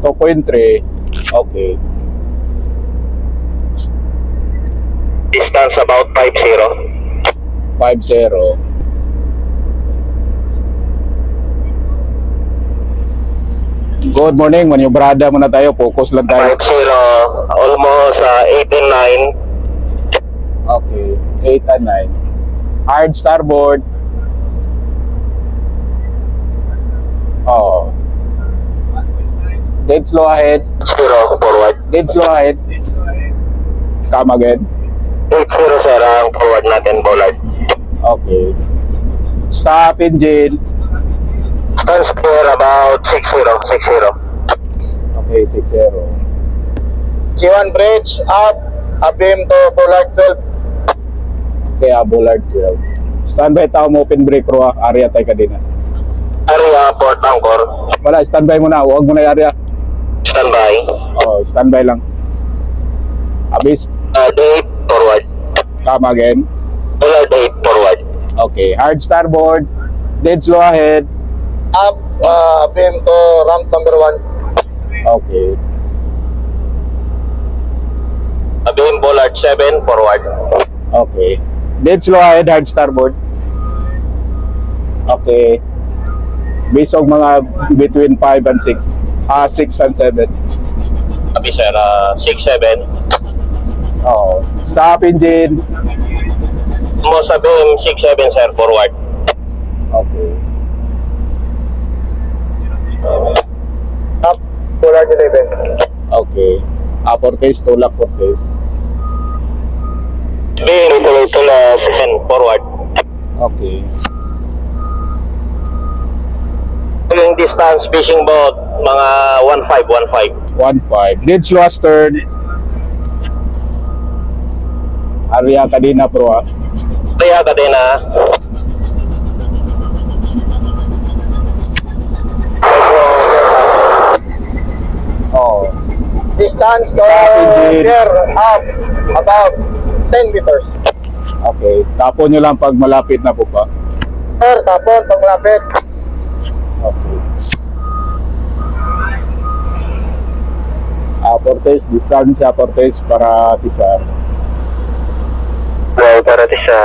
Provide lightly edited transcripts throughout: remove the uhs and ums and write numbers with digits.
2.3. Okay. Distance about 50. 50. Good morning, manyobrada muna tayo. Focus lang tayo. 50, almost 8 and 9. Okay, 8 and 9. Hard starboard. Oh. Dead slow ahead. 0 forward. Dead slow ahead. Come again. 80 sir, ang forward natin, Bollard. Okay. Stop engine. Stance clear about 60. Okay, 60. G1 bridge up, beam to Bollard 12. Okay, Bullard 12. Standby tao mo, open brake ro. Area tayo ka din. Area Port Angkor. Wala, standby muna. Huwag mo na yung area. Standby. Oh, standby lang. Abis. Date forward. Come again. Bollard 8 forward. Okay, hard starboard. Dead slow ahead. Up, beam to ramp number 1. Okay. Beam Bollard 7 forward. Okay. Dead slow ahead, hard starboard. Okay. Based on mga between 5 and 6. 6 and 7. Abi sir, 6-7. Oh. Stop engine. Mo sa beam 6-7 sir, forward. Okay. Up, Bollard 11. Okay. Upper case, tulak for case. Beam to 7 forward. Okay. Yung distance fishing boat, mga 15. 1.5. Dead slow astern. Area kadina pro ah. Kaya ka din Oh. Distance to engine. here up about 10 meters. Okay. Tapon nyo lang pag malapit na po pa. Sir, tapon pag malapit. Okay. Portes, distansya Portes para tisar. Well, para sa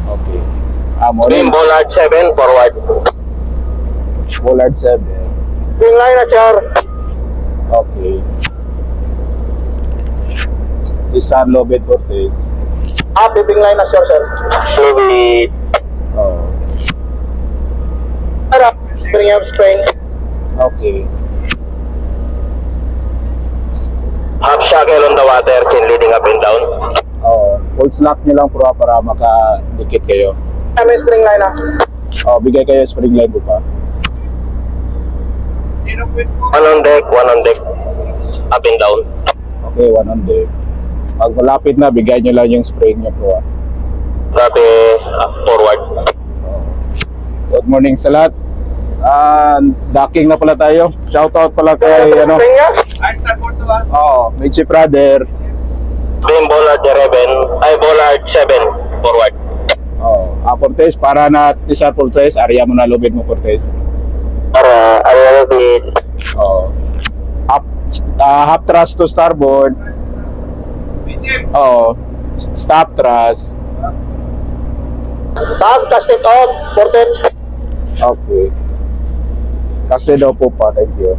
Okay. beam Morning. Bollard 7 forward. Bullard 7. Wing line na sir. Okay. Tisar Lobet Portes. Up, wing line na sir. Maybe Oh. up, spring up spring. Okay. Half shackle on the water, chin leading up and down. Oh. Full slack nyo lang pro para makadikit kayo. May spring line na. Oh, bigay kayo spring line po pa. One on deck. Up and down. Okay, 1 on deck. Pag malapit na, bigay nyo lang yung spring nyo pro. Grabe, forward. Good morning sa lahat. Docking na pala tayo. Shoutout pala kay ano. Spring niya? Mitchie Brother. Beam Bollard 11, ay Bollard 7 forward. Portes para na tisar Portes, area mo na lubid mo Portes. Para ayaw din. Half thrust to starboard. Stop thrust. Stop, cast it off, ported. Okay. Kasi daw po pa, thank you.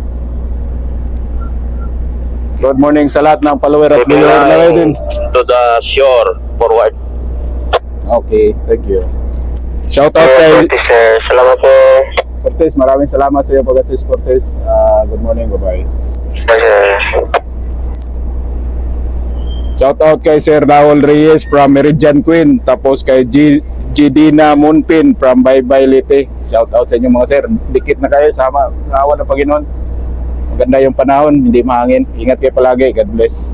Good morning sa lahat ng follower at viewer na din. To the shore, forward. Okay, thank you. Shoutout kay sir. Salamat po. Portes, maraming salamat sa iyo pag-assist Portes. Good morning, bye-bye. Shoutout kay Sir Raul Reyes from Meridian Queen. Tapos kay Gidina Munpin from Baybay Leyte. Shoutout sa inyo mga sir. Dikit na kayo, sama. Awa na Panginoon. Maganda yung panahon, hindi mahangin. Ingat kayo palagi. God bless.